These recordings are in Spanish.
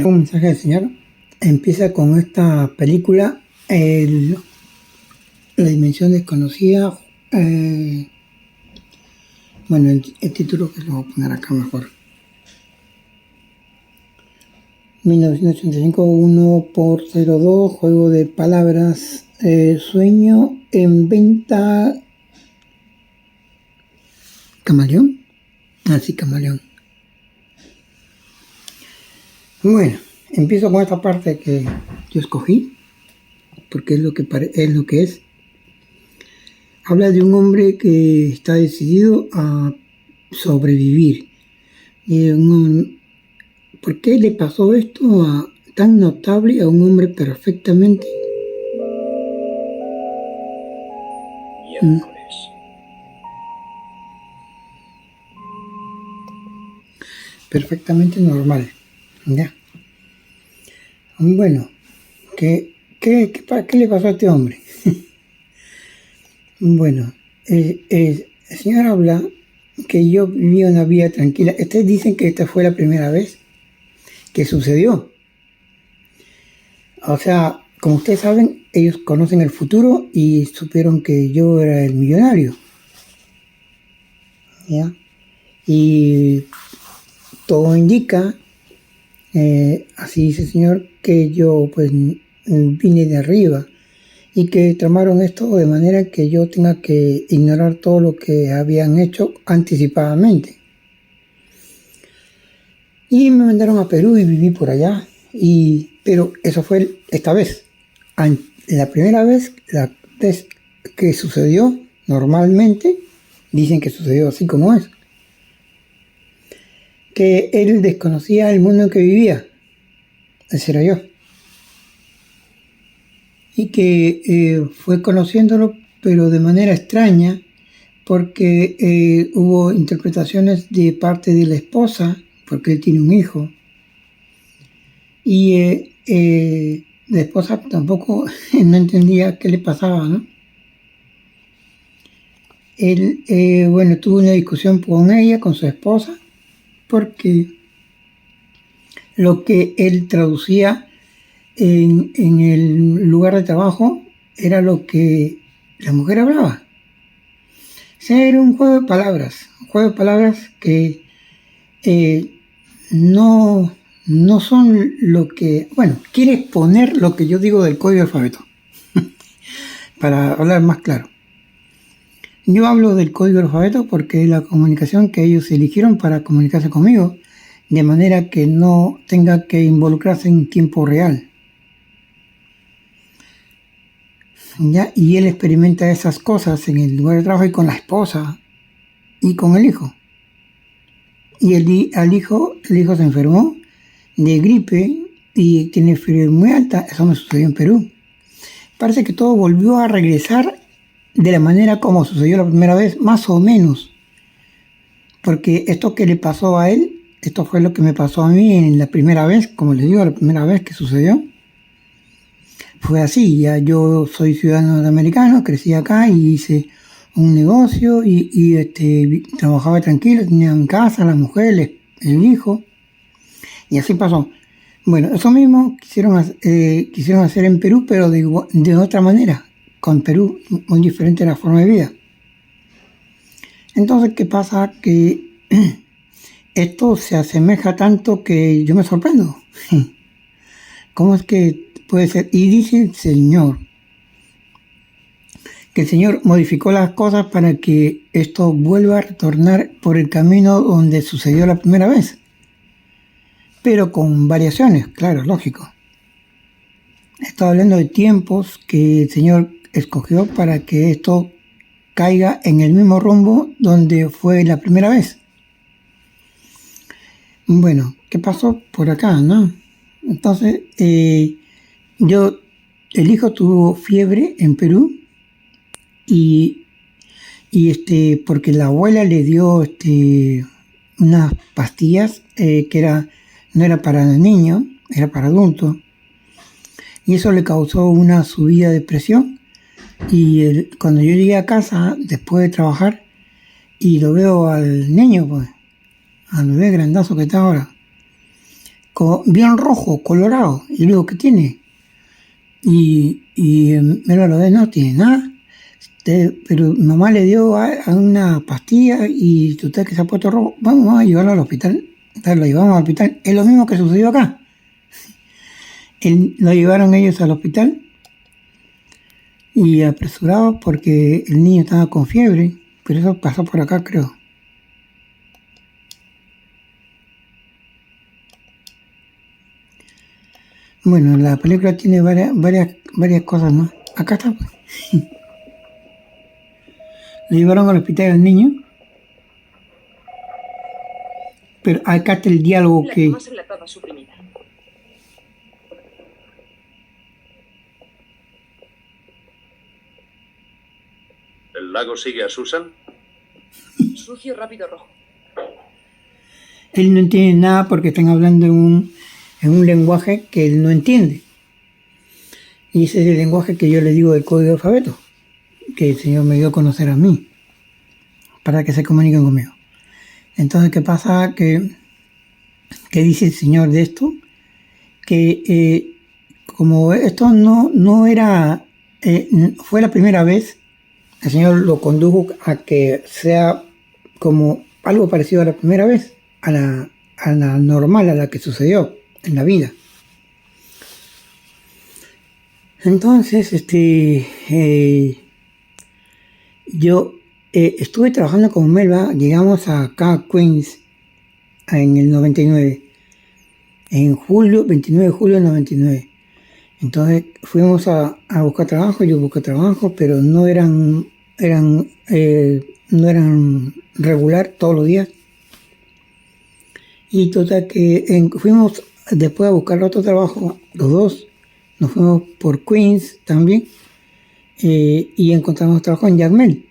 Un mensaje del Señor empieza con esta película, La Dimensión Desconocida. Bueno, el título que lo voy a poner acá mejor. 1985, 1x02, juego de palabras, sueño en venta. ¿Camaleón? Ah, sí, camaleón. Bueno, empiezo con esta parte que yo escogí, porque es lo que es. Habla de un hombre que está decidido a sobrevivir. ¿Por qué le pasó esto tan notable a un hombre perfectamente normal? ¿Ya? Bueno, ¿qué le pasó a este hombre? Bueno, el Señor habla que yo viví una vida tranquila. Ustedes dicen que esta fue la primera vez que sucedió. O sea, como ustedes saben, ellos conocen el futuro y supieron que yo era el millonario. ¿Ya? Y todo indica, así dice el Señor, que yo pues vine de arriba y que tramaron esto de manera que yo tenga que ignorar todo lo que habían hecho anticipadamente. Y me mandaron a Perú y viví por allá. Pero eso fue esta vez. La primera vez, la vez que sucedió normalmente, dicen que sucedió así como es. Que él desconocía el mundo en que vivía. Ese era yo. Y que fue conociéndolo, pero de manera extraña, porque hubo interpretaciones de parte de la esposa, porque él tiene un hijo, y la esposa tampoco no entendía qué le pasaba, ¿no? Él, tuvo una discusión con ella, con su esposa, porque lo que él traducía en el lugar de trabajo era lo que la mujer hablaba. O sea, era un juego de palabras que no son lo que... Bueno, quiere poner lo que yo digo del código alfabeto, para hablar más claro. Yo hablo del código alfabeto porque es la comunicación que ellos eligieron para comunicarse conmigo, de manera que no tenga que involucrarse en tiempo real. ¿Ya? Y él experimenta esas cosas en el lugar de trabajo y con la esposa y con el hijo. Y el hijo se enfermó de gripe y tiene fiebre muy alta. Eso me sucedió en Perú. Parece que todo volvió a regresar de la manera como sucedió la primera vez, más o menos. Porque esto que le pasó a él, esto fue lo que me pasó a mí en la primera vez, como les digo, la primera vez que sucedió. Fue así, ya yo soy ciudadano norteamericano, crecí acá y hice un negocio y trabajaba tranquilo, tenía en casa la mujer, el hijo, y así pasó. Bueno, eso mismo quisieron hacer en Perú, pero de otra manera, con Perú, muy diferente la forma de vida. Entonces, ¿qué pasa? Que esto se asemeja tanto que yo me sorprendo. ¿Cómo es que puede ser? Y dice el Señor que el Señor modificó las cosas para que esto vuelva a retornar por el camino donde sucedió la primera vez, pero con variaciones, claro, lógico. Estoy hablando de tiempos que el Señor escogió para que esto caiga en el mismo rumbo donde fue la primera vez. Bueno, ¿qué pasó por acá, no? Entonces, el hijo tuvo fiebre en Perú y porque la abuela le dio unas pastillas que no era para niños, era para adultos, y eso le causó una subida de presión. Y cuando yo llegué a casa después de trabajar y lo veo al niño, pues, al bebé grandazo que está ahora, bien rojo, colorado. Y le digo, ¿qué tiene? Y me lo ve, no tiene nada. Pero mi mamá le dio a una pastilla y usted que se ha puesto rojo, vamos a llevarlo al hospital. Entonces lo llevamos al hospital. Es lo mismo que sucedió acá. Lo llevaron ellos al hospital y apresurados porque el niño estaba con fiebre, pero eso pasó por acá, creo. Bueno, la película tiene varias cosas más. Acá está, pues. Le llevaron al hospital al niño, pero acá está el diálogo que... ¿El lago sigue a Susan? Sucio, rápido, rojo. Él no entiende nada porque están hablando en un lenguaje que él no entiende. Y ese es el lenguaje que yo le digo del código de alfabeto, que el Señor me dio a conocer a mí, para que se comuniquen conmigo. Entonces, ¿qué pasa? ¿Qué dice el Señor de esto? Que como esto no era, fue la primera vez, el Señor lo condujo a que sea como algo parecido a la primera vez, a la normal, a la que sucedió en la vida. Entonces, yo estuve trabajando con Melba, llegamos acá a Queens en el 99, en julio, 29 de julio del 99. Entonces fuimos a buscar trabajo, yo busqué trabajo, pero no eran regular todos los días. Y total que fuimos después a buscar otro trabajo, los dos, nos fuimos por Queens también, y encontramos trabajo en Jacmel,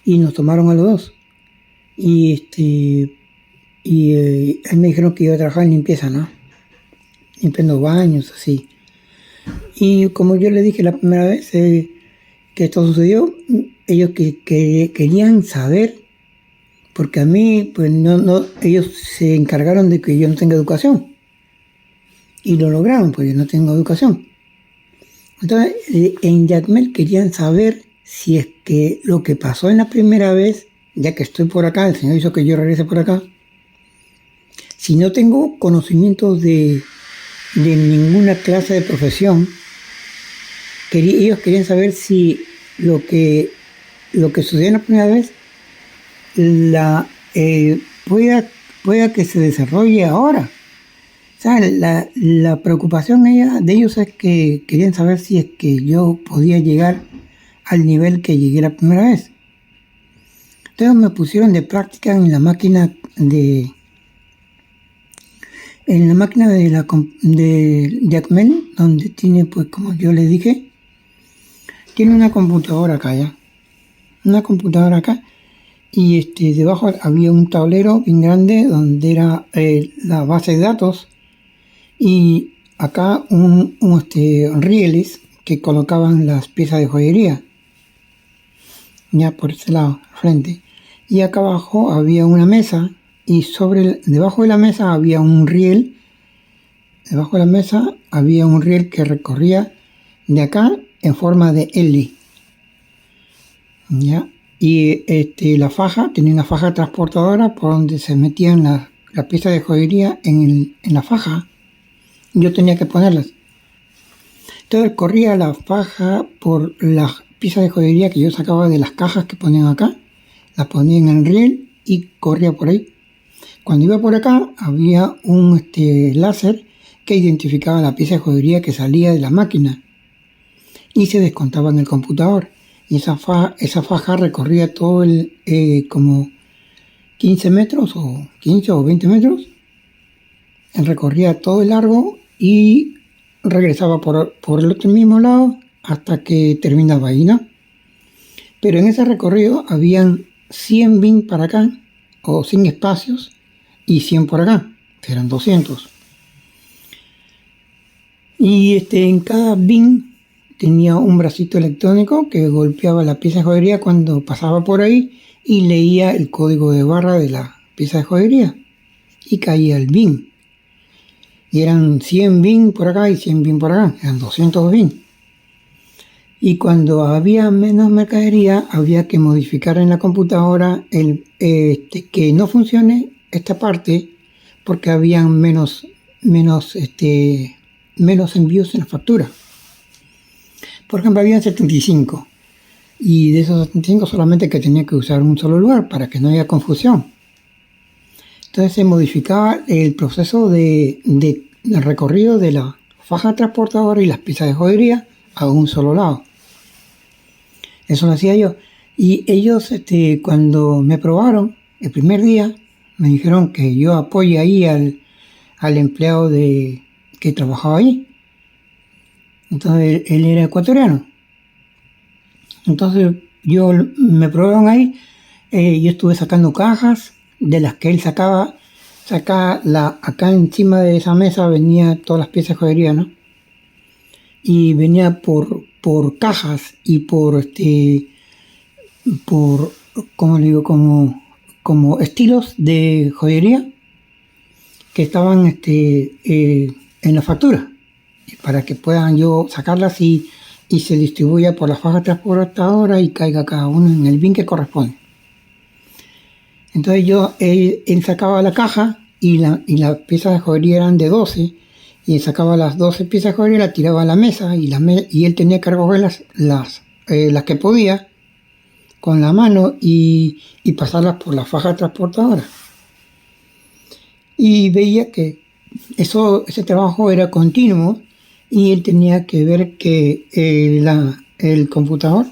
y nos tomaron a los dos. Y me dijeron que iba a trabajar en limpieza, ¿no? Limpiando baños, así. Y como yo les dije la primera vez que esto sucedió, ellos que querían saber, porque a mí, pues ellos se encargaron de que yo no tenga educación. Y lo lograron, pues yo no tengo educación. Entonces, en Jacmel querían saber si es que lo que pasó en la primera vez, ya que estoy por acá, el Señor hizo que yo regrese por acá, si no tengo conocimientos de ninguna clase de profesión, ellos querían saber si lo que sucedió en la primera vez pueda que se desarrolle ahora. O sea, la preocupación de ellos es que querían saber si es que yo podía llegar al nivel que llegué la primera vez. Entonces me pusieron de práctica en la máquina de Jacmel, donde tiene, pues como yo les dije, tiene una computadora acá ya. Una computadora acá. Y debajo había un tablero bien grande donde era la base de datos. Y acá rieles que colocaban las piezas de joyería. Ya por ese lado, frente. Y acá abajo había una mesa. Y debajo de la mesa había un riel. Debajo de la mesa había un riel que recorría de acá en forma de L. ¿Ya? Y la faja, tenía una faja transportadora por donde se metían las piezas de joyería en la faja. Yo tenía que ponerlas. Entonces corría la faja por las piezas de joyería que yo sacaba de las cajas que ponían acá. Las ponía en el riel y corría por ahí. Cuando iba por acá había un láser que identificaba la pieza de joyería que salía de la máquina y se descontaba en el computador. Y esa faja recorría todo como 15 metros o 15 o 20 metros. Recorría todo el largo y regresaba por el otro mismo lado hasta que terminaba ahí, ¿no? Pero en ese recorrido habían 100 bin para acá, o 100 espacios, y 100 por acá, eran 200. Y en cada bin tenía un bracito electrónico que golpeaba la pieza de joyería cuando pasaba por ahí y leía el código de barra de la pieza de joyería y caía el bin. y eran 100 bin por acá y 100 bin por acá, eran 200 bin. Y cuando había menos mercadería, había que modificar en la computadora que no funcione esta parte porque habían menos envíos en la factura. Por ejemplo, habían 75 y de esos 75 solamente que tenía que usar un solo lugar para que no haya confusión. Entonces se modificaba el proceso de recorrido de la faja transportadora y las piezas de joyería a un solo lado. Eso lo hacía yo. Y ellos, cuando me probaron el primer día, me dijeron que yo apoye ahí al empleado que trabajaba ahí. Entonces él era ecuatoriano. Entonces me probaron ahí. Yo estuve sacando cajas de las que él sacaba. Acá encima de esa mesa venía todas las piezas de joyería, ¿no? Y venía por cajas y ¿cómo le digo? Como estilos de joyería que estaban en la factura para que puedan yo sacarlas y se distribuya por la faja transportadora y caiga cada uno en el bin que corresponde. Entonces él sacaba la caja y las piezas de joyería eran de 12 y él sacaba las 12 piezas de joyería, las tiraba a la mesa y él tenía que recoger las que podía con la mano y pasarlas por la faja transportadora. Y veía que ese trabajo era continuo y él tenía que ver que el computador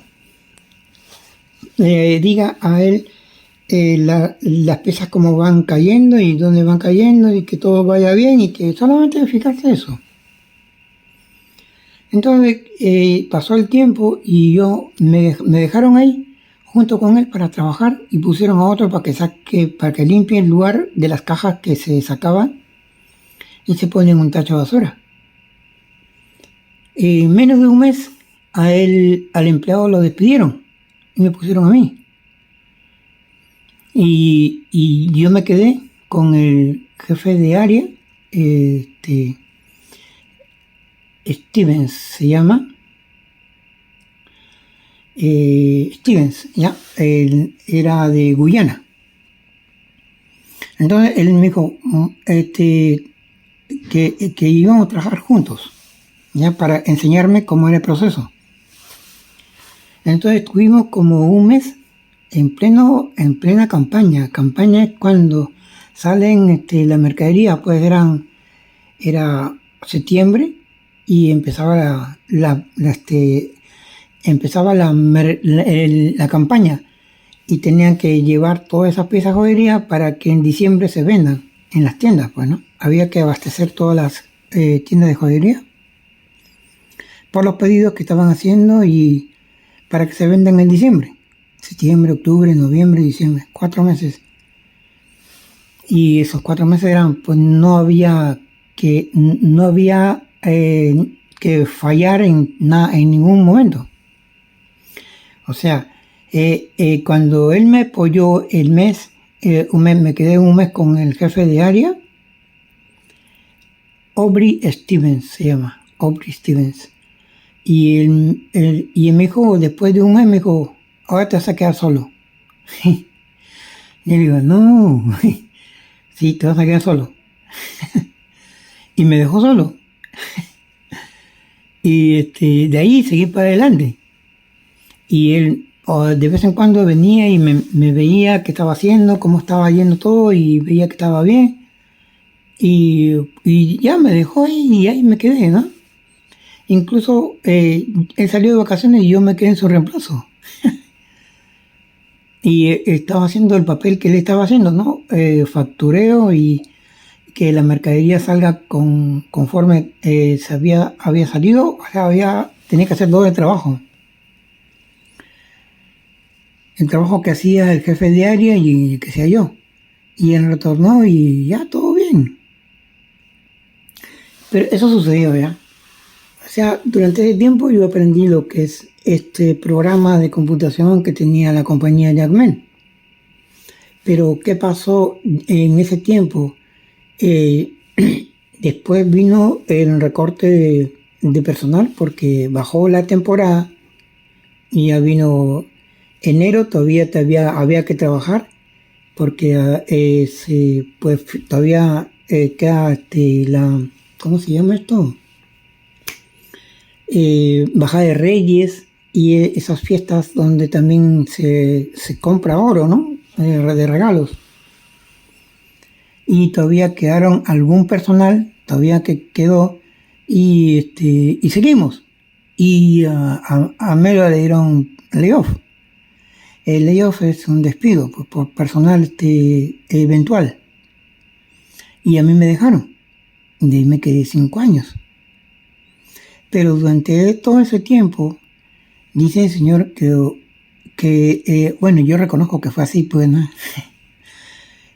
diga a él las piezas cómo van cayendo y dónde van cayendo y que todo vaya bien y que solamente fijarse eso. Entonces pasó el tiempo y me dejaron ahí junto con él para trabajar y pusieron a otro para que limpie el lugar de las cajas que se sacaban y se ponen en un tacho de basura. En menos de un mes al empleado lo despidieron y me pusieron a mí. Y yo me quedé con el jefe de área, Stevens se llama. Stevens, ya, él era de Guyana. Entonces él me dijo que íbamos a trabajar juntos, ya, para enseñarme cómo era el proceso. Entonces estuvimos como un mes en plena campaña. Campaña es cuando salen la mercadería, pues era septiembre y empezaba la campaña y tenían que llevar todas esas piezas de joyería para que en diciembre se vendan en las tiendas, pues, ¿no? Había que abastecer todas las tiendas de joyería por los pedidos que estaban haciendo y para que se vendan en diciembre. Septiembre, octubre, noviembre, diciembre, 4 meses. Y esos 4 meses pues no había que fallar en ningún momento. O sea, cuando él me apoyó me quedé un mes con el jefe de área, Aubrey Stevens se llama, Aubrey Stevens. Y él me dijo, después de un mes, me dijo, ahora te vas a quedar solo. Y yo digo, no, sí, te vas a quedar solo. Y me dejó solo. Y de ahí seguí para adelante. Y él de vez en cuando venía y me veía qué estaba haciendo, cómo estaba yendo todo y veía que estaba bien. Y ya me dejó ahí y ahí me quedé, ¿no? Incluso él salió de vacaciones y yo me quedé en su reemplazo. Y estaba haciendo el papel que él estaba haciendo, ¿no? Factureo y que la mercadería salga conforme había salido, o sea, tenía que hacer doble trabajo. El trabajo que hacía el jefe de área y el que hacía yo. Y él retornó y ya, todo bien. Pero eso sucedió, ¿ya? O sea, durante ese tiempo yo aprendí lo que es este programa de computación que tenía la compañía Jackman. Pero ¿qué pasó en ese tiempo? Después vino el recorte de personal porque bajó la temporada y ya vino enero, había que trabajar porque pues todavía queda ¿cómo se llama esto? Bajada de Reyes y esas fiestas donde también se compra oro, ¿no? De regalos. Y todavía quedaron algún personal, todavía que quedó, y seguimos. Y a Melo le dieron layoff. El layoff es un despido pues, por personal eventual. Y a mí me dejaron. De ahí me quedé 5 años. Pero durante todo ese tiempo, dice el señor bueno, yo reconozco que fue así, pues, ¿no?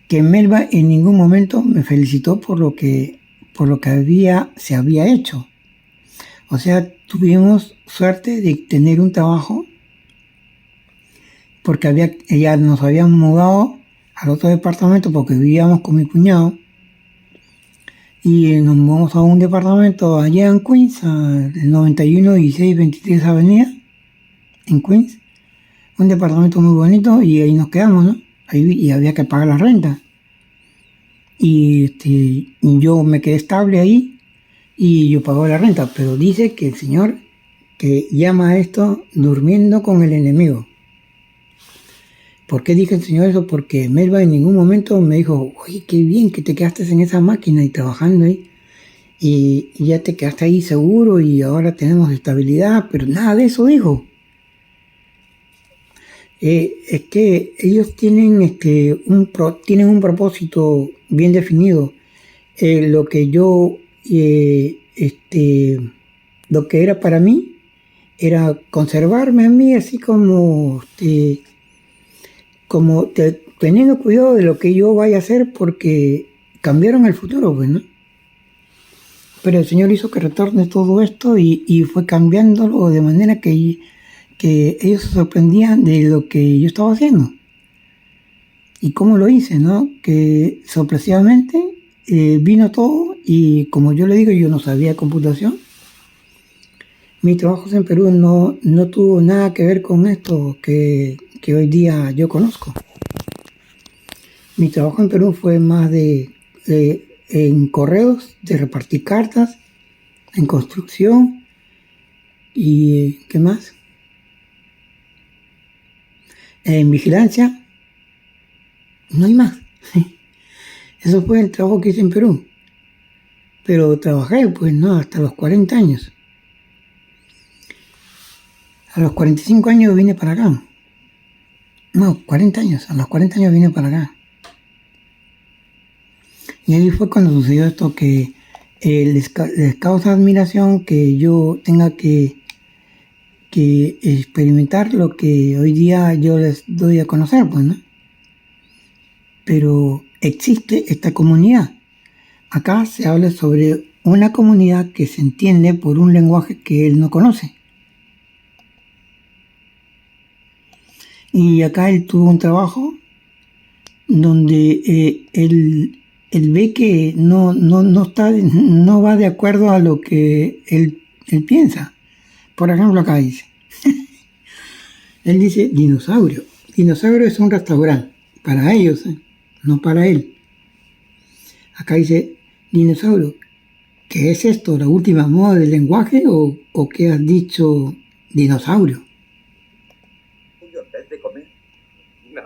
Que Melba en ningún momento me felicitó por lo que se había hecho. O sea, tuvimos suerte de tener un trabajo porque ya nos habían mudado al otro departamento porque vivíamos con mi cuñado y nos mudamos a un departamento allá en Queens, el 91 16 23 Avenida, en Queens. Un departamento muy bonito y ahí nos quedamos, ¿no? Y había que pagar la renta. Y yo me quedé estable ahí y yo pagaba la renta, pero dice que el señor que llama a esto durmiendo con el enemigo. ¿Por qué dije el señor eso? Porque Melba en ningún momento me dijo, oye, qué bien que te quedaste en esa máquina y trabajando ahí y ya te quedaste ahí seguro y ahora tenemos estabilidad, pero nada de eso dijo. Es que ellos tienen tienen un propósito bien definido. Lo que yo lo que era para mí era conservarme a mí así teniendo cuidado de lo que yo vaya a hacer porque cambiaron el futuro, pues, ¿no? Pero el Señor hizo que retorne todo esto y fue cambiándolo de manera que ellos se sorprendían de lo que yo estaba haciendo. ¿Y cómo lo hice, no? Que sorpresivamente vino todo y como yo le digo, yo no sabía computación. Mi trabajo en Perú no tuvo nada que ver con esto que hoy día yo conozco. Mi trabajo en Perú fue más en correos, de repartir cartas, en construcción y ¿qué más? En vigilancia. No hay más. Eso fue el trabajo que hice en Perú. Pero trabajé, pues no, hasta los 40 años. A los 45 años vine para acá. No, 40 años. A los 40 años vine para acá. Y ahí fue cuando sucedió esto que les causa admiración que yo tenga que experimentar lo que hoy día yo les doy a conocer, pues, ¿no? Pero existe esta comunidad. Acá se habla sobre una comunidad que se entiende por un lenguaje que él no conoce. Y acá él tuvo un trabajo donde él ve que no va de acuerdo a lo que él piensa. Por ejemplo, acá dice, él dice dinosaurio. Dinosaurio es un restaurante, para ellos, no para él. Acá dice dinosaurio. ¿Qué es esto? ¿La última moda del lenguaje o qué has dicho dinosaurio? ¿En vez de comer? No.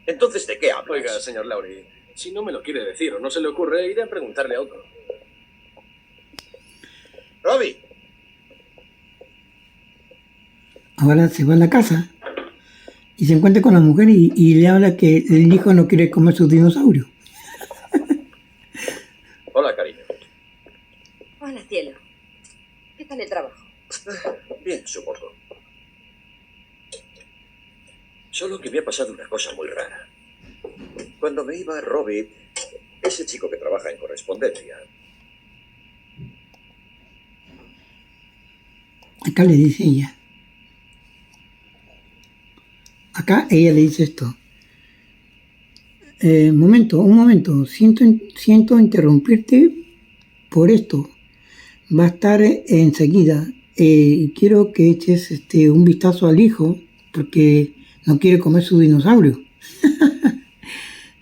Entonces, ¿de qué hablas? Oiga, señor Lauri, si no me lo quiere decir o no se le ocurre, iré a preguntarle a otro. Robbie. Ahora se va a la casa y se encuentra con la mujer y le habla que el hijo no quiere comer sus dinosaurios. Hola, cariño. Hola, cielo. ¿Qué tal el trabajo? Bien, supongo. Solo que me ha pasado una cosa muy rara. Cuando me iba Robbie, ese chico que trabaja en correspondencia, Acá le dice ella. Acá ella le dice esto. Un momento. Siento interrumpirte, por esto. Va a estar enseguida. Quiero que eches un vistazo al hijo, porque no quiere comer su dinosaurio.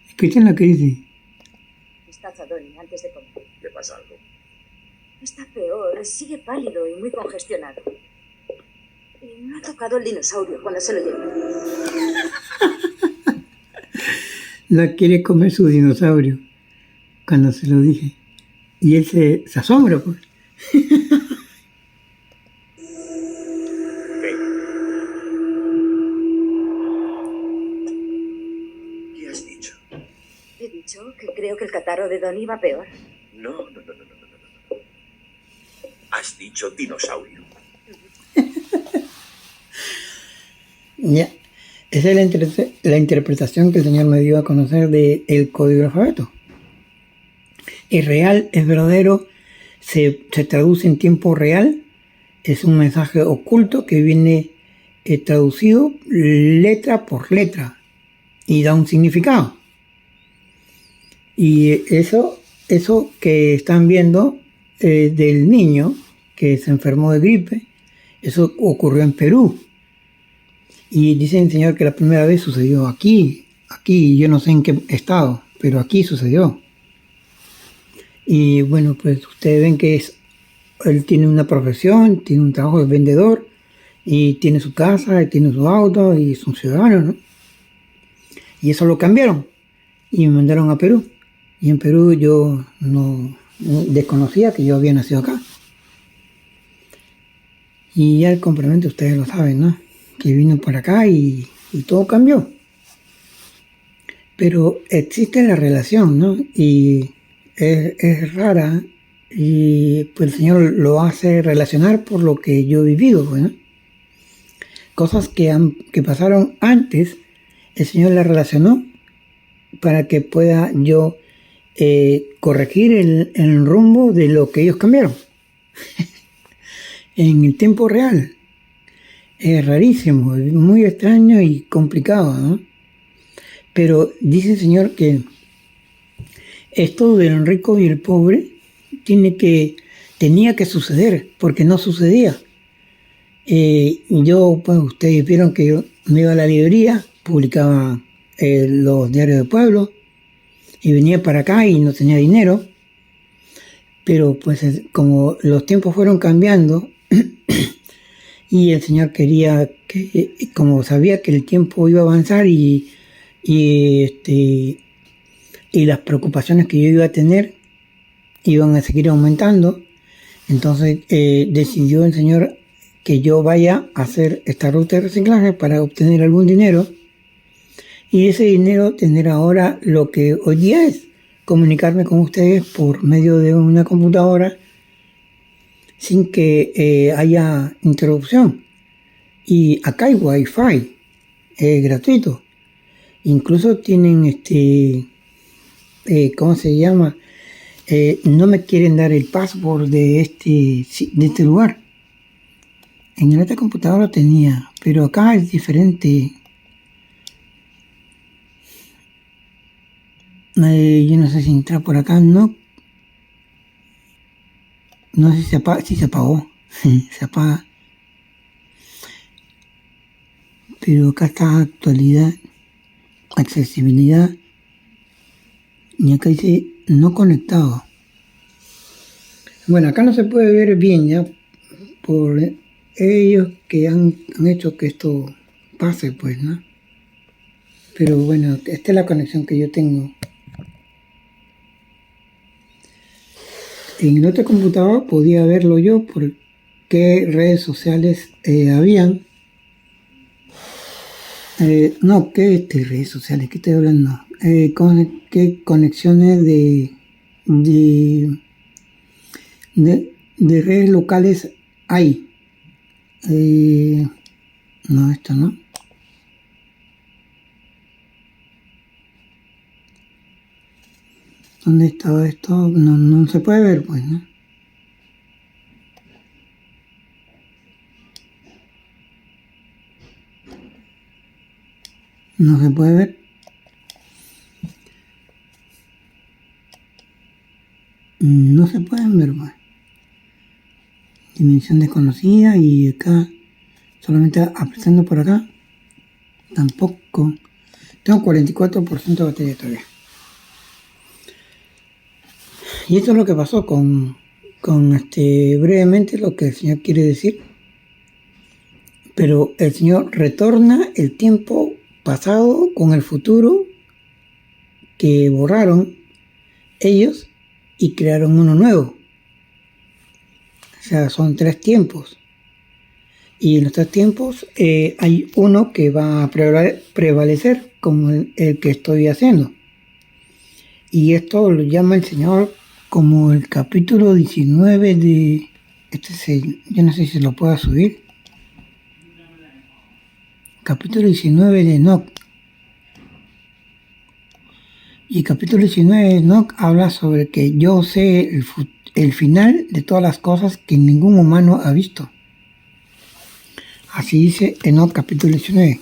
Escuchen lo que dice. Vistazo a Donnie antes de comer. ¿Le pasa algo? Está peor, sigue pálido y muy congestionado. Y no ha tocado el dinosaurio cuando se lo llevó. No quiere comer su dinosaurio, cuando se lo dije. Y él se asombra, pues. Venga. ¿Qué has dicho? He dicho que creo que el catarro de Donnie va peor. No. Has dicho dinosaurio. Ya. Esa es la interpretación que el Señor me dio a conocer del código del alfabeto. Es real, es verdadero, se traduce en tiempo real, es un mensaje oculto que viene traducido letra por letra y da un significado. Y eso que están viendo del niño que se enfermó de gripe, eso ocurrió en Perú. Y dice el Señor que la primera vez sucedió aquí, yo no sé en qué estado, pero aquí sucedió. Y bueno, pues ustedes ven que él tiene una profesión, tiene un trabajo de vendedor, y tiene su casa, y tiene su auto, y es un ciudadano, ¿no? Y eso lo cambiaron, y me mandaron a Perú. Y en Perú yo no desconocía que yo había nacido acá. Y ya el complemento ustedes lo saben, ¿no? Que vino por acá y todo cambió. Pero existe la relación, ¿no? Y es rara, y pues el Señor lo hace relacionar por lo que yo he vivido, pues, ¿no? Cosas que pasaron antes, el Señor las relacionó para que pueda yo corregir el rumbo de lo que ellos cambiaron en el tiempo real. Es rarísimo, es muy extraño y complicado, ¿no? Pero dice el Señor que esto del rico y el pobre tenía que suceder, porque no sucedía. Yo, pues ustedes vieron que yo me iba a la librería, publicaba los diarios del pueblo, y venía para acá y no tenía dinero. Pero pues como los tiempos fueron cambiando, y el Señor quería que, como sabía que el tiempo iba a avanzar y las preocupaciones que yo iba a tener iban a seguir aumentando, entonces decidió el Señor que yo vaya a hacer esta ruta de reciclaje para obtener algún dinero, y ese dinero tener ahora lo que hoy día es comunicarme con ustedes por medio de una computadora sin que haya interrupción. Y acá hay wifi, es gratuito. Incluso tienen ¿cómo se llama? No me quieren dar el password de este lugar. En el otra computadora tenía, pero acá es diferente. Yo no sé si entra por acá, no. No sé si se apaga, sí se apagó. Se apaga. Pero acá está actualidad, accesibilidad, y acá dice no conectado. Bueno, acá no se puede ver bien ya por ellos que han hecho que esto pase, pues, ¿no? Pero bueno, esta es la conexión que yo tengo. En el otro computador podía verlo yo por qué redes sociales habían. No, ¿qué redes sociales? ¿Qué estoy hablando? ¿Qué conexiones de redes locales hay? No, esto no. ¿Dónde estaba esto? No se puede ver, pues, ¿no? No se puede ver. No se pueden número, pues. Dimensión desconocida y acá, solamente apretando por acá, tampoco. Tengo 44% de batería todavía. Y esto es lo que pasó con brevemente lo que el Señor quiere decir. Pero el Señor retorna el tiempo pasado con el futuro que borraron ellos y crearon uno nuevo. O sea, son 3 tiempos. Y en los 3 tiempos hay uno que va a prevalecer como el que estoy haciendo. Y esto lo llama el Señor como el capítulo 19 de... yo no sé si lo puedo subir. Capítulo 19 de Enoc. Y el capítulo 19 de Enoc habla sobre que yo sé el final de todas las cosas que ningún humano ha visto. Así dice Enoc capítulo 19.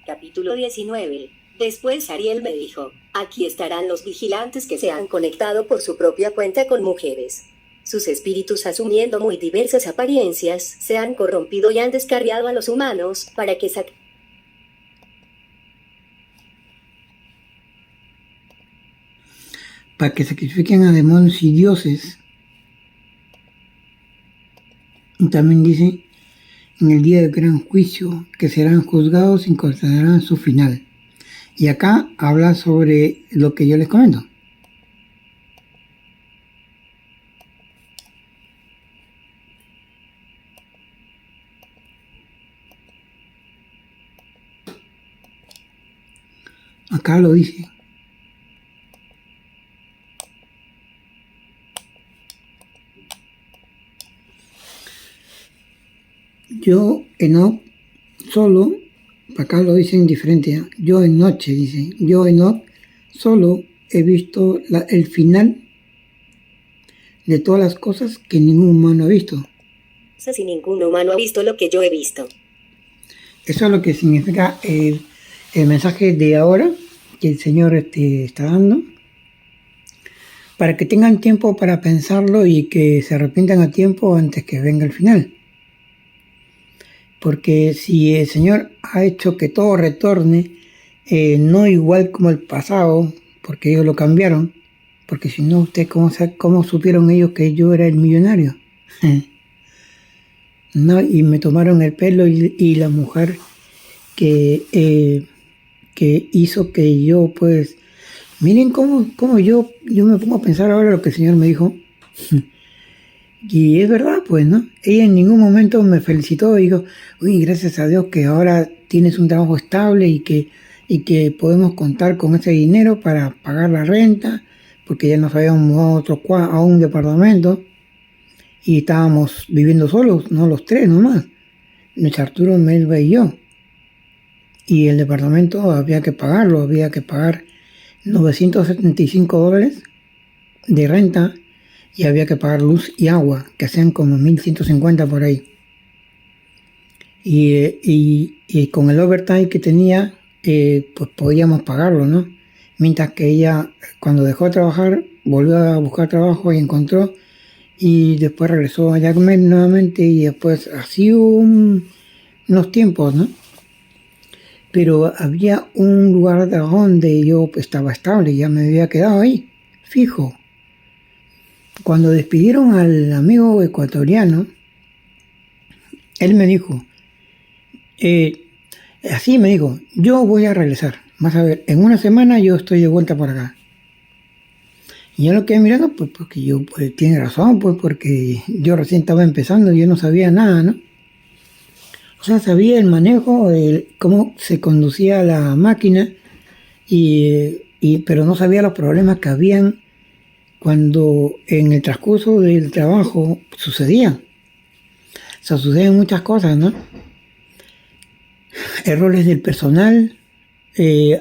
Capítulo 19. Después Ariel me dijo, aquí estarán los vigilantes que se han conectado por su propia cuenta con mujeres. Sus espíritus, asumiendo muy diversas apariencias, se han corrompido y han descarriado a los humanos para que sacrifiquen a demonios y dioses. Y también dice, en el día del gran juicio, que serán juzgados y considerarán su final. Y acá habla sobre lo que yo les comento. Acá lo dice. Yo, Enoc, solo, acá lo dicen diferente, ¿eh? Yo en noche, dice, yo Enoc, solo he visto el final de todas las cosas que ningún humano ha visto. Si ningún humano ha visto lo que yo he visto. Eso es lo que significa el mensaje de ahora que el Señor está dando, para que tengan tiempo para pensarlo y que se arrepientan a tiempo antes que venga el final. Porque si el Señor ha hecho que todo retorne, no igual como el pasado, porque ellos lo cambiaron, porque si no, ustedes cómo supieron ellos que yo era el millonario. No, y me tomaron el pelo y la mujer que hizo que yo, pues, miren cómo yo me pongo a pensar ahora lo que el Señor me dijo. Y es verdad, pues, ¿no? Ella en ningún momento me felicitó y dijo, uy, gracias a Dios que ahora tienes un trabajo estable y que podemos contar con ese dinero para pagar la renta, porque ya nos habíamos mudado a un departamento y estábamos viviendo solos, no los 3 nomás, nuestro Arturo, Melba y yo. Y el departamento había que pagar $975 de renta. Y había que pagar luz y agua, que hacían como 1.150 por ahí. Y con el overtime que tenía, pues podíamos pagarlo, ¿no? Mientras que ella, cuando dejó de trabajar, volvió a buscar trabajo y encontró, y después regresó a Jackmet nuevamente, y después así unos tiempos, ¿no? Pero había un lugar donde yo estaba estable, ya me había quedado ahí, fijo. Cuando despidieron al amigo ecuatoriano, él me dijo, así me dijo, yo voy a regresar, vas a ver, en una semana yo estoy de vuelta por acá. Y yo lo quedé mirando, pues porque yo, pues tiene razón, pues porque yo recién estaba empezando y yo no sabía nada, ¿no? O sea, sabía el manejo, cómo se conducía la máquina, pero no sabía los problemas que habían cuando en el transcurso del trabajo sucedían. O sea, suceden muchas cosas, ¿no? Errores del personal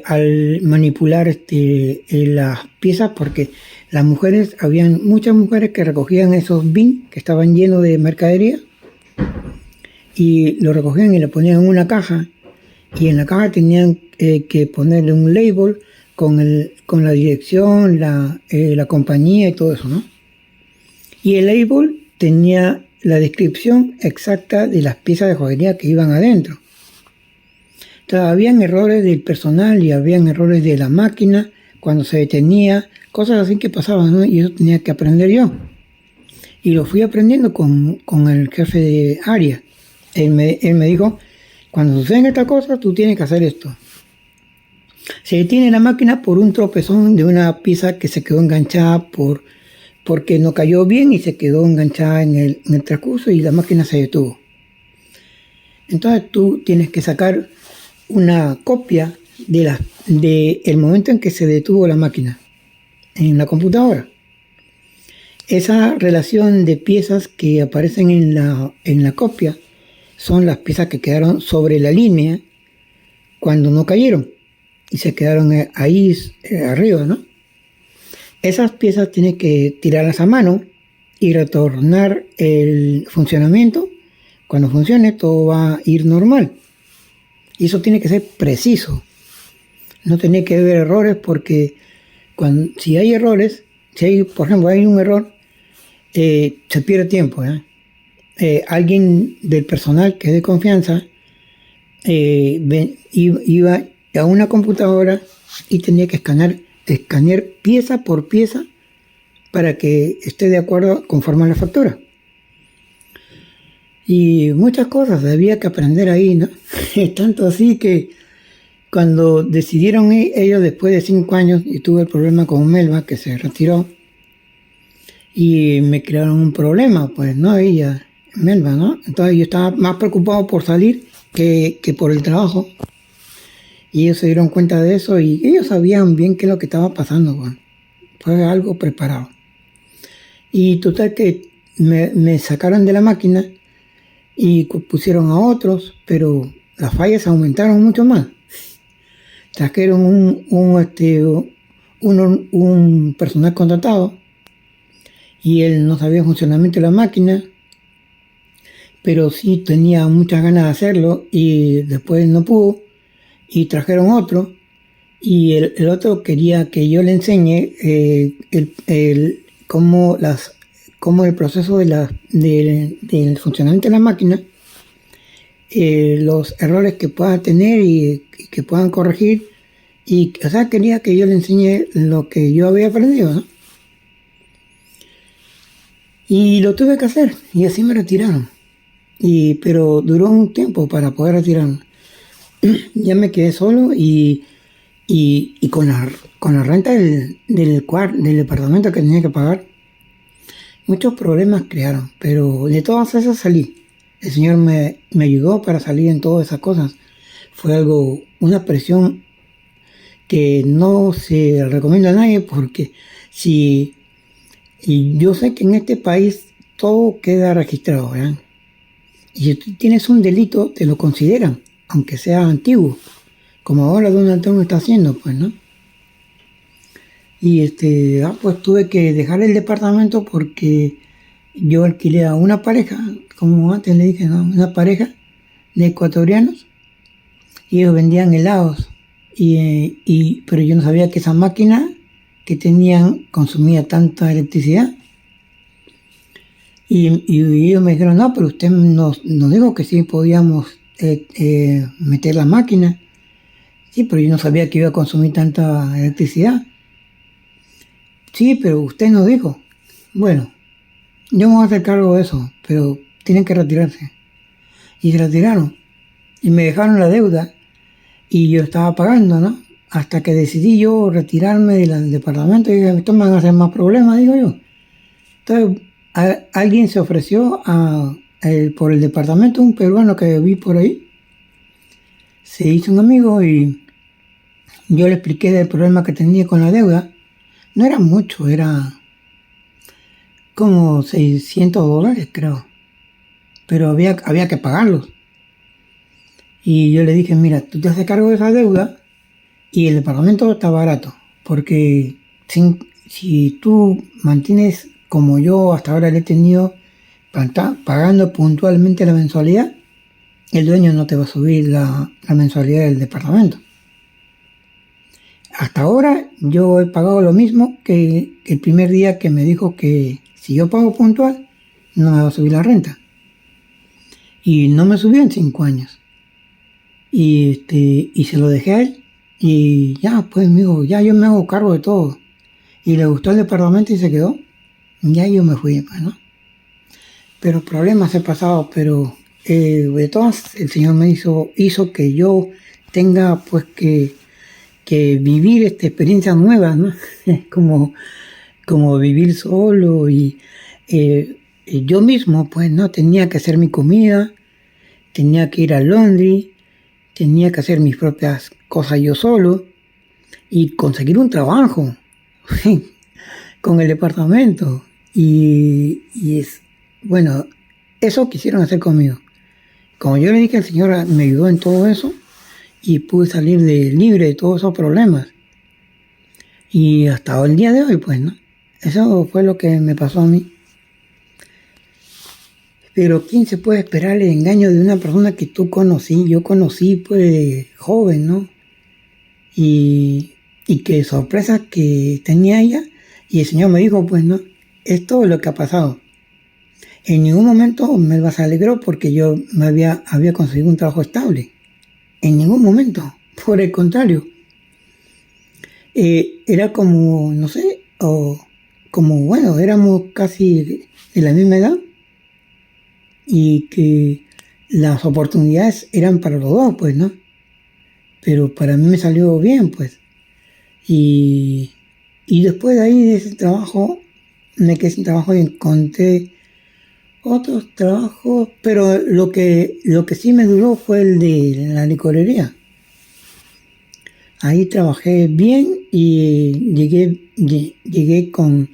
al manipular las piezas, porque habían muchas mujeres que recogían esos bins que estaban llenos de mercadería y lo recogían y lo ponían en una caja, y en la caja tenían que ponerle un label con la dirección, la compañía y todo eso, ¿no? Y el label tenía la descripción exacta de las piezas de joyería que iban adentro. Entonces, habían errores del personal y habían errores de la máquina cuando se detenía, cosas así que pasaban, ¿no? Y eso tenía que aprender yo. Y lo fui aprendiendo con el jefe de área. Él me dijo, cuando suceden estas cosas, tú tienes que hacer esto. Se detiene la máquina por un tropezón de una pieza que se quedó enganchada porque no cayó bien y se quedó enganchada en el transcurso y la máquina se detuvo. Entonces tú tienes que sacar una copia de el momento en que se detuvo la máquina en la computadora. Esa relación de piezas que aparecen en la copia son las piezas que quedaron sobre la línea cuando no cayeron y se quedaron ahí arriba, ¿no? Esas piezas tienes que tirarlas a mano y retornar el funcionamiento. Cuando funcione todo va a ir normal. Y eso tiene que ser preciso. No tiene que haber errores porque si hay errores, por ejemplo, hay un error, se pierde tiempo. Alguien del personal que es de confianza iba a una computadora y tenía que escanear pieza por pieza para que esté de acuerdo conforme a la factura. Y muchas cosas había que aprender ahí, ¿no? Tanto así que cuando decidieron ir, ellos después de 5 años, y tuve el problema con Melba, que se retiró, y me crearon un problema, pues, ¿no? Ella, Melba, ¿no? Entonces yo estaba más preocupado por salir que por el trabajo. Y ellos se dieron cuenta de eso y ellos sabían bien qué es lo que estaba pasando, pues. Fue algo preparado. Y total que me sacaron de la máquina y pusieron a otros, pero las fallas aumentaron mucho más. Trajeron un personal contratado y él no sabía el funcionamiento de la máquina, pero sí tenía muchas ganas de hacerlo y después no pudo y trajeron otro y el otro quería que yo le enseñe cómo el proceso del funcionamiento de la máquina, los errores que puedan tener y que puedan corregir, y o sea, quería que yo le enseñe lo que yo había aprendido, ¿no? Y lo tuve que hacer y así me retiraron, pero duró un tiempo para poder retirarme. Ya me quedé solo y con la renta del departamento que tenía que pagar. Muchos problemas crearon, pero de todas esas salí. El Señor me ayudó para salir en todas esas cosas. Fue una presión que no se recomienda a nadie porque y yo sé que en este país todo queda registrado, ¿verdad? Y si tú tienes un delito, te lo consideran, aunque sea antiguo, como ahora Donald Trump está haciendo, pues, ¿no? Y pues tuve que dejar el departamento porque yo alquilé a una pareja, como antes le dije, ¿no? Una pareja de ecuatorianos y ellos vendían helados pero yo no sabía que esa máquina que tenían consumía tanta electricidad y ellos me dijeron, no, pero usted nos dijo que sí podíamos meter la máquina. Sí, pero yo no sabía que iba a consumir tanta electricidad. Sí, pero usted nos dijo. Bueno, yo me voy a hacer cargo de eso, pero tienen que retirarse. Y se retiraron. Y me dejaron la deuda. Y yo estaba pagando, ¿no? Hasta que decidí yo retirarme del departamento. Y dije, esto me van a hacer más problemas, digo yo. Entonces, alguien se ofreció por el departamento, un peruano que vi por ahí. Se hizo un amigo y yo le expliqué del problema que tenía con la deuda. No era mucho, era como $600, creo. Pero había que pagarlos. Y yo le dije, mira, tú te haces cargo de esa deuda y el departamento está barato. Porque si tú mantienes como yo hasta ahora le he tenido, pagando puntualmente la mensualidad, el dueño no te va a subir la mensualidad del departamento. hasta ahora yo he pagado lo mismo que el primer día que me dijo que si yo pago puntual, no me va a subir la renta. Y no me subió en 5 años. Y se lo dejé a él. Y ya, pues, me dijo, ya yo me hago cargo de todo. Y le gustó el departamento y se quedó. Ya yo me fui, pues, ¿no? Pero problemas he pasado, pero de todas, el Señor me hizo que yo tenga, pues, que vivir esta experiencia nueva, ¿no? como vivir solo y yo mismo, pues, ¿no? Tenía que hacer mi comida, tenía que ir al laundry, tenía que hacer mis propias cosas yo solo y conseguir un trabajo con el departamento. Y es, bueno, eso quisieron hacer conmigo. Como yo le dije, el Señor me ayudó en todo eso y pude salir libre de todos esos problemas. Y hasta el día de hoy, pues, ¿no? Eso fue lo que me pasó a mí. Pero ¿quién se puede esperar el engaño de una persona que yo conocí, pues, joven, ¿no? Y qué sorpresa que tenía ella. Y el Señor me dijo, pues, ¿no? Esto es lo que ha pasado. En ningún momento me las alegró porque yo había conseguido un trabajo estable. En ningún momento. Por el contrario. Era como, no sé, o como, bueno, éramos casi de la misma edad y que las oportunidades eran para los dos, pues, ¿no? Pero para mí me salió bien, pues. Y después de ahí, de ese trabajo, me quedé sin trabajo y encontré otros trabajos, pero lo que sí me duró fue el de la licorería. Ahí trabajé bien y llegué con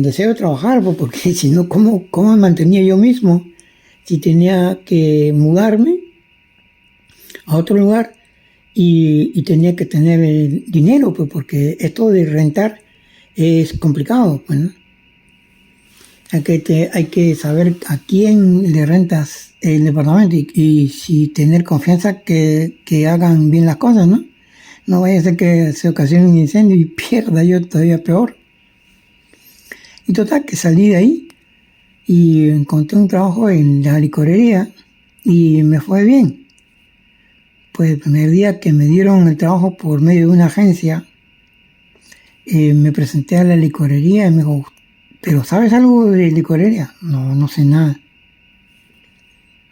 deseo de trabajar, pues, porque si no, ¿cómo me mantenía yo mismo? Si tenía que mudarme a otro lugar y tenía que tener el dinero, pues, porque esto de rentar es complicado, pues, ¿no? Hay que saber a quién le rentas el departamento y si tener confianza que hagan bien las cosas, ¿no? No vaya a ser que se ocasione un incendio y pierda yo todavía peor. Y total, que salí de ahí y encontré un trabajo en la licorería y me fue bien. Pues el primer día que me dieron el trabajo por medio de una agencia, me presenté a la licorería y me dijo, ¿pero sabes algo de licorería? No sé nada.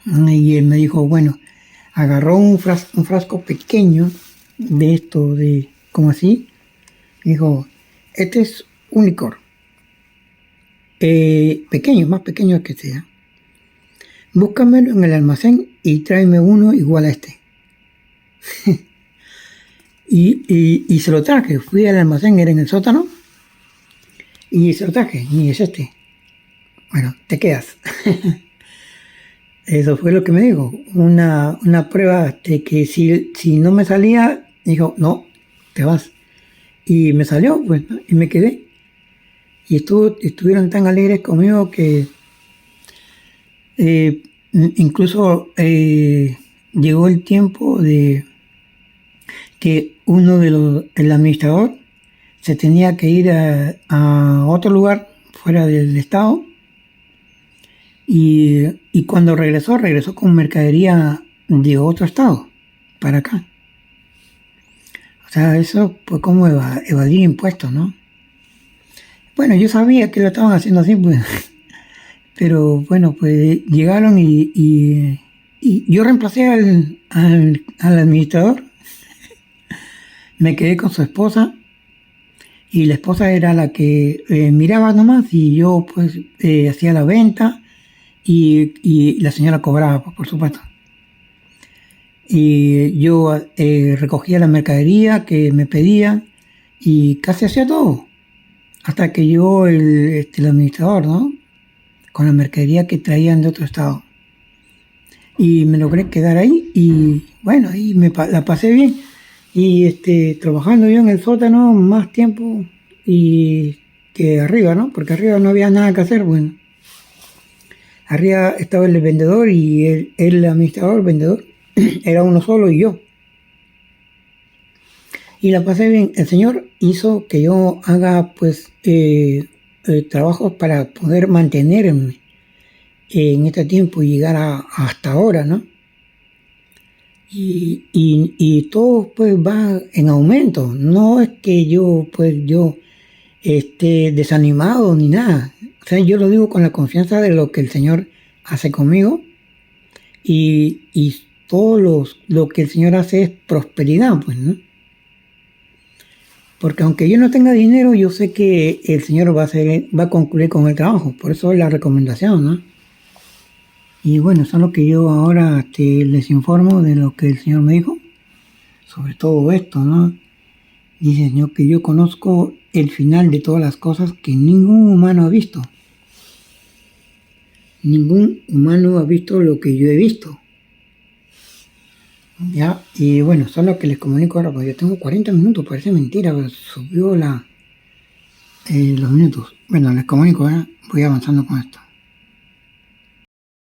Y él me dijo, bueno, agarró un frasco pequeño de esto, como así, me dijo, este es un licor. Pequeño, más pequeño que sea. Búscamelo en el almacén y tráeme uno igual a este. y se lo traje. Fui al almacén, era en el sótano, y se lo traje. Y es este. Bueno, te quedas. Eso fue lo que me dijo. Una prueba de que si no me salía, dijo, no, te vas. Y me salió, pues, ¿no? Y me quedé. Y estuvieron tan alegres conmigo que incluso llegó el tiempo de que el administrador se tenía que ir a otro lugar fuera del estado y cuando regresó con mercadería de otro estado para acá. O sea, eso pues como evadir impuestos, ¿no? Bueno, yo sabía que lo estaban haciendo así, pues, pero bueno, pues llegaron y yo reemplacé al administrador, me quedé con su esposa y la esposa era la que miraba nomás y yo pues hacía la venta y la señora cobraba, pues, por supuesto. Y yo recogía la mercadería que me pedían y casi hacía todo. Hasta que llegó el administrador, ¿no? Con la mercadería que traían de otro estado. Y me logré quedar ahí y bueno, ahí la pasé bien. Y trabajando yo en el sótano más tiempo y que arriba, ¿no? Porque arriba no había nada que hacer, bueno. Arriba estaba el vendedor y el administrador, vendedor, era uno solo y yo. y la pasé bien. El Señor hizo que yo haga pues trabajos para poder mantenerme en este tiempo y llegar hasta ahora, ¿no? Y todo pues va en aumento. No es que yo esté desanimado ni nada. O sea, yo lo digo con la confianza de lo que el Señor hace conmigo y todo lo que el Señor hace es prosperidad, pues, ¿no? Porque aunque yo no tenga dinero, yo sé que el Señor va a concluir con el trabajo. Por eso es la recomendación, ¿no? Y bueno, eso es lo que yo ahora les informo de lo que el Señor me dijo. Sobre todo esto, ¿no? Dice el Señor que yo conozco el final de todas las cosas que ningún humano ha visto. Ningún humano ha visto lo que yo he visto. Ya, y bueno, eso es lo que les comunico ahora, porque yo tengo 40 minutos, parece mentira, pero subió los minutos. Bueno, les comunico, voy avanzando con esto.